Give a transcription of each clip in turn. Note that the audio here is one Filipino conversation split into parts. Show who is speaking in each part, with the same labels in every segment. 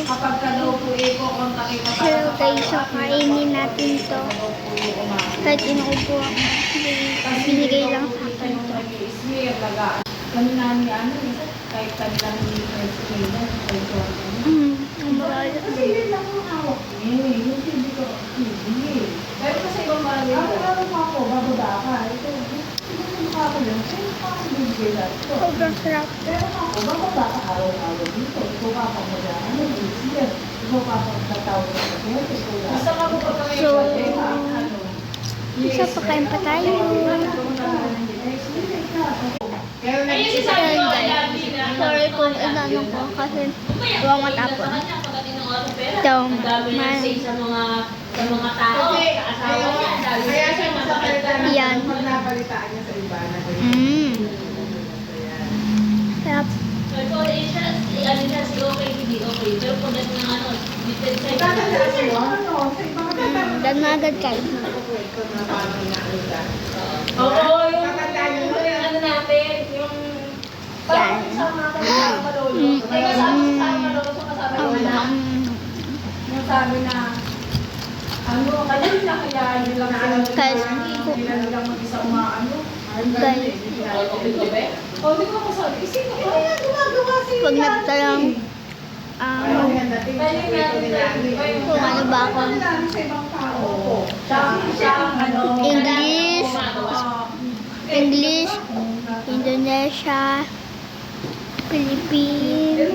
Speaker 1: kapag ka daw po i-contact ka
Speaker 2: Hello guys, so kainin natin to. Kahit inuupo ako, binigay lang sa akin to.
Speaker 1: Kami namin ano, kahit kami lang ni President,
Speaker 2: Ang marami.
Speaker 1: kasi yun lang ang hawak niya. Yung hindi ko, hindi. Pero kasi ibang marami ko. Ano ako, bababa ka. Ito, mukha ko lang. Sino pa ako bibigay lahat ito?
Speaker 2: Sobrang sarap.
Speaker 1: Pero ako, bababa ka araw-araw dito. Ikaw ka pa ano, easier. Ikaw ka pa tatawag sa pagkakit. Basta ka po pa kami
Speaker 2: Isa pa kain pa tayo.
Speaker 1: Ayun si
Speaker 2: Ayan guys. Sorry kung inanong ko kasi huwag matapon. Ito, man.
Speaker 1: Sa mga tao, sa asawa niya, kaya siya masapalitan
Speaker 2: Yan.
Speaker 1: pag napalitaan niya sa iba na
Speaker 2: Sarap. Dan na agad kayo.
Speaker 1: Oo, yung ano natin, yung
Speaker 2: Yan.
Speaker 1: kasama lolo. Kasama lolo, kasama lola. Yung sabi na, ano, kaya nila kaya nila
Speaker 2: Guys,
Speaker 1: nila nilang mag-isa umaano.
Speaker 2: guys,
Speaker 1: O, di ko ako sabi, isip ko, kaya gumagawa sila.
Speaker 2: pag nagtalang kung ano ba ako, English, English, Indonesia, Filipino.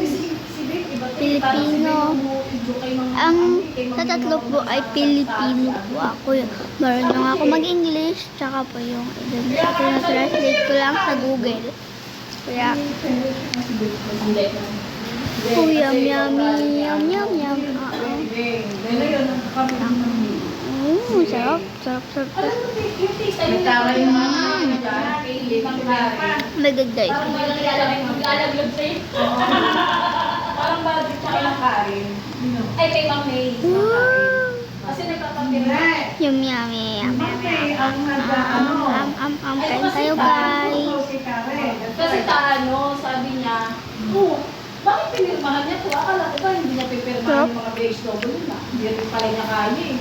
Speaker 2: Ang sa tatlo po ay Pilipino po ako. Marunong ako mag-English, tsaka po yung Indonesia. Translate ko lang sa Google. Kaya, oh, yum, yummy, yum, yum, yum. Sarap, sarap, sarap, sarap. Magagay.
Speaker 1: Parang budget siya ng kain. Ay, kay Ma'am May. Kasi nagpapapira.
Speaker 2: Yum, yummy, yum, yum, yum. Kain tayo guys.
Speaker 1: Kasi sabi niya, bakit pinirmahan niya ito? Akala ko ba hindi niya pipirmahan yung mga BHW na? Hindi rin pala niya kaya eh.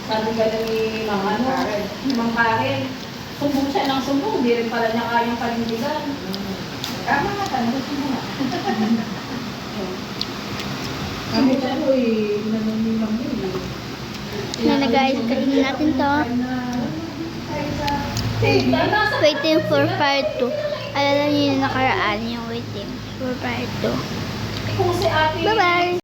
Speaker 1: Sabi gano'n ni Ma'am Karen. Sumbong siya ng sumbong, hindi rin pala niya kayang panindigan. Tama nga, tanong mo nga. Kami siya po eh, nanon ni Ma'am May.
Speaker 2: Yan na guys, kainin natin to. Waiting for part 2. Alala niyo yung nakaraan yung waiting for part 2.
Speaker 1: Kung si ate...
Speaker 2: Bye-bye!